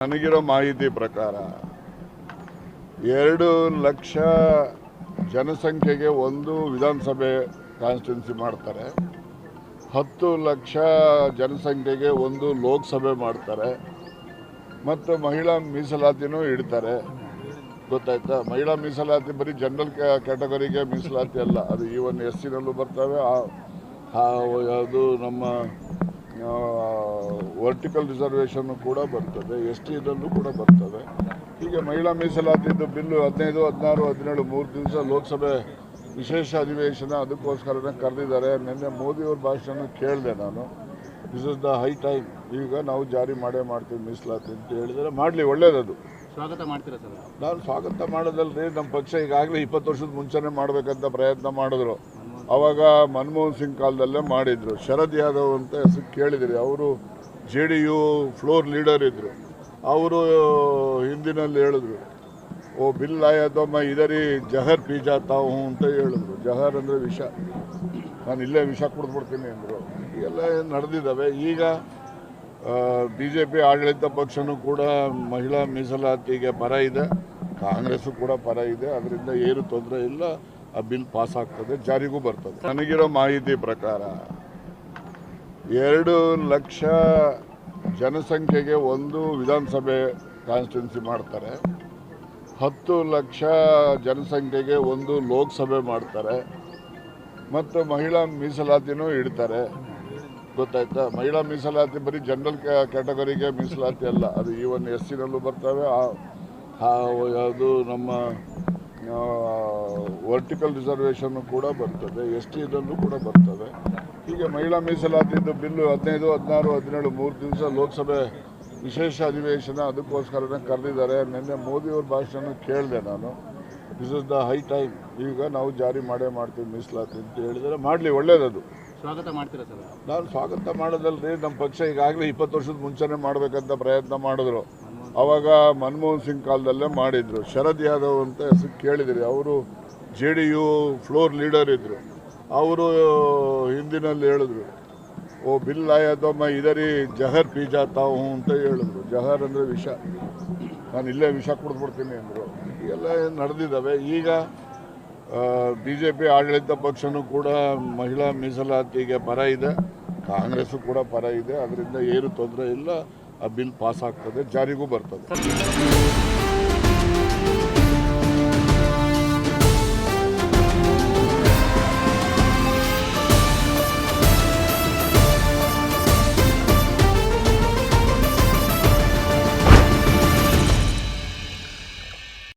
ನನಗಿರೋ ಮಾಹಿತಿ ಪ್ರಕಾರ 2 ಲಕ್ಷ ಜನಸಂಖ್ಯೆಗೆ ಒಂದು ವಿಧಾನಸಭೆ ಕಾನ್ಸ್ಟಿಟ್ಯೂನ್ಸಿ ಮಾಡ್ತಾರೆ. 10 ಲಕ್ಷ ಜನಸಂಖ್ಯೆಗೆ ಒಂದು ಲೋಕಸಭೆ ಮಾಡ್ತಾರೆ ಮತ್ತು ಮಹಿಳಾ ಮೀಸಲಾತಿನೂ ಇಡ್ತಾರೆ. ಗೊತ್ತಾಯ್ತಾ? ಮಹಿಳಾ ಮೀಸಲಾತಿ ಬರೀ ಜನರಲ್ ಕ್ಯಾಟಗರಿಗೆ ಮೀಸಲಾತಿ ಅಲ್ಲ, ಅದು ಈವನ್ SC-ನಲ್ಲೂ ಬರ್ತವೆ, ಅದು ನಮ್ಮ ವರ್ಟಿಕಲ್ ರಿಸರ್ವೇಷನ್ ಕೂಡ ಬರ್ತದೆ, ST-ದಲ್ಲೂ ಕೂಡ ಬರ್ತದೆ. ಹೀಗೆ ಮಹಿಳಾ ಮೀಸಲಾತಿದ್ದು ಬಿಲ್ಲು 15, 16, 17 3 ದಿವಸ ಲೋಕಸಭೆ ವಿಶೇಷ ಅಧಿವೇಶನ ಅದಕ್ಕೋಸ್ಕರನೇ ಕರೆದಿದ್ದಾರೆ. ನಿನ್ನೆ ಮೋದಿಯವ್ರ ಭಾಷಣ ಕೇಳಿದೆ ನಾನು. This is the high time, ಈಗ ನಾವು ಜಾರಿ ಮಾಡ್ತೀವಿ ಮೀಸಲಾತಿ ಅಂತ ಹೇಳಿದರೆ ಮಾಡಲಿ, ಒಳ್ಳೇದದು. ಸ್ವಾಗತ ಮಾಡ್ತೀರಾ ಸರ್? ನಾನು ಸ್ವಾಗತ ಮಾಡೋದಲ್ರಿ, ನಮ್ಮ ಪಕ್ಷ ಈಗಾಗಲೇ 20 ವರ್ಷದ ಮುಂಚೆನೇ ಮಾಡಬೇಕಂತ ಪ್ರಯತ್ನ ಮಾಡಿದ್ರು. ಆವಾಗ ಮನಮೋಹನ್ ಸಿಂಗ್ ಕಾಲದಲ್ಲೇ ಮಾಡಿದ್ರು. ಶರದ್ ಯಾದವ್ ಅಂತ ಹೆಸರು ಕೇಳಿದ್ರಿ, ಅವರು JDU ಫ್ಲೋರ್ ಲೀಡರ್ ಇದ್ದರು. ಅವರು ಹಿಂದಿನಲ್ಲಿ ಹೇಳಿದ್ರು, ಓ ಬಿಲ್ ಆಯಾ ತೋ ಮೈ ಇದರಿ ಜಹರ್ ಪೀ ಜಾತಾ ಹೂँ ಅಂತ ಹೇಳಿದ್ರು. ಜಹರ್ ಅಂದರೆ ವಿಷ, ನಾನು ಇಲ್ಲೇ ವಿಷ ಕುಡಿದ್ಬಿಡ್ತೀನಿ ಅಂದರು. ಎಲ್ಲ ನಡೆದಿದ್ದಾವೆ. ಈಗ BJP ಆಡಳಿತ ಪಕ್ಷನೂ ಕೂಡ ಮಹಿಳಾ ಮೀಸಲಾತಿಗೆ ಪರ ಇದೆ, ಕಾಂಗ್ರೆಸ್ಸು ಕೂಡ ಪರ ಇದೆ. ಅದರಿಂದ ಏನು ತೊಂದರೆ ಇಲ್ಲ, ಆ ಬಿಲ್ ಪಾಸ್ ಆಗ್ತದೆ, ಜಾರಿಗೂ ಬರ್ತದೆ. ನನಗಿರೋ ಮಾಹಿತಿ ಪ್ರಕಾರ 2 ಲಕ್ಷ ಜನಸಂಖ್ಯೆಗೆ ಒಂದು ವಿಧಾನಸಭೆ ಕಾನ್ಸ್ಟಿಟ್ಯೂನ್ಸಿ ಮಾಡ್ತಾರೆ. 10 ಲಕ್ಷ ಜನಸಂಖ್ಯೆಗೆ ಒಂದು ಲೋಕಸಭೆ ಮಾಡ್ತಾರೆ ಮತ್ತು ಮಹಿಳಾ ಮೀಸಲಾತಿನೂ ಇಡ್ತಾರೆ. ಗೊತ್ತಾಯ್ತಾ? ಮಹಿಳಾ ಮೀಸಲಾತಿ ಬರೀ ಜನರಲ್ ಕ್ಯಾಟಗರಿಗೆ ಮೀಸಲಾತಿ ಅಲ್ಲ, ಅದು ಈವನ್ SC-ನಲ್ಲೂ ಬರ್ತವೆ, ಅದು ನಮ್ಮ ವರ್ಟಿಕಲ್ ರಿಸರ್ವೇಷನ್ ಕೂಡ ಬರ್ತದೆ, ST-ದಲ್ಲೂ ಕೂಡ ಬರ್ತವೆ. ಹೀಗೆ ಮಹಿಳಾ ಮೀಸಲಾತಿದ್ದು ಬಿಲ್ಲು 15, 16, 17 3 ದಿವಸ ಲೋಕಸಭೆ ವಿಶೇಷ ಅಧಿವೇಶನ ಅದಕ್ಕೋಸ್ಕರನೇ ಕರೆದಿದ್ದಾರೆ. ನಿನ್ನೆ ಮೋದಿಯವ್ರ ಭಾಷಣ ಕೇಳಿದೆ ನಾನು. This is the high time, ಈಗ ನಾವು ಜಾರಿ ಮಾಡ್ತೀವಿ ಮೀಸಲಾತಿ ಅಂತ ಹೇಳಿದರೆ ಮಾಡಲಿ, ಒಳ್ಳೇದದು. ಸ್ವಾಗತ ಮಾಡ್ತೀರಾ ಸರ್? ನಾನು ಸ್ವಾಗತ ಮಾಡೋದಲ್ರಿ, ನಮ್ಮ ಪಕ್ಷ ಈಗಾಗಲೇ 20 ವರ್ಷದ ಮುಂಚೆನೇ ಮಾಡಬೇಕಂತ ಪ್ರಯತ್ನ ಮಾಡಿದ್ರು. ಆವಾಗ ಮನಮೋಹನ್ ಸಿಂಗ್ ಕಾಲದಲ್ಲೇ ಮಾಡಿದ್ರು. ಶರದ್ ಯಾದವ್ ಅಂತ ಹೆಸರು ಕೇಳಿದ್ರಿ, ಅವರು JDU ಫ್ಲೋರ್ ಲೀಡರ್ ಇದ್ದರು. ಅವರು ಹಿಂದಿನಲ್ಲಿ ಹೇಳಿದ್ರು, ಓ ಬಿಲ್ ಆಯಾ ತೋ ಮೈ ಇದರಿ ಜಹರ್ ಪೀ ಜಾತಾ ಹೂँ ಅಂತ ಹೇಳಿದ್ರು. ಜಹರ್ ಅಂದರೆ ವಿಷ, ನಾನು ಇಲ್ಲೇ ವಿಷ ಕುಡಿದ್ಬಿಡ್ತೀನಿ ಅಂದರು. ಎಲ್ಲ ನಡೆದಿದ್ದಾವೆ. ಈಗ BJP ಆಡಳಿತ ಪಕ್ಷನೂ ಕೂಡ ಮಹಿಳಾ ಮೀಸಲಾತಿಗೆ ಪರ ಇದೆ, ಕಾಂಗ್ರೆಸ್ಸು ಕೂಡ ಪರ ಇದೆ. ಅದರಿಂದ ಏನು ತೊಂದರೆ ಇಲ್ಲ, ಆ ಬಿಲ್ ಪಾಸ್ ಆಗ್ತದೆ, ಜಾರಿಗೂ ಬರ್ತದೆ.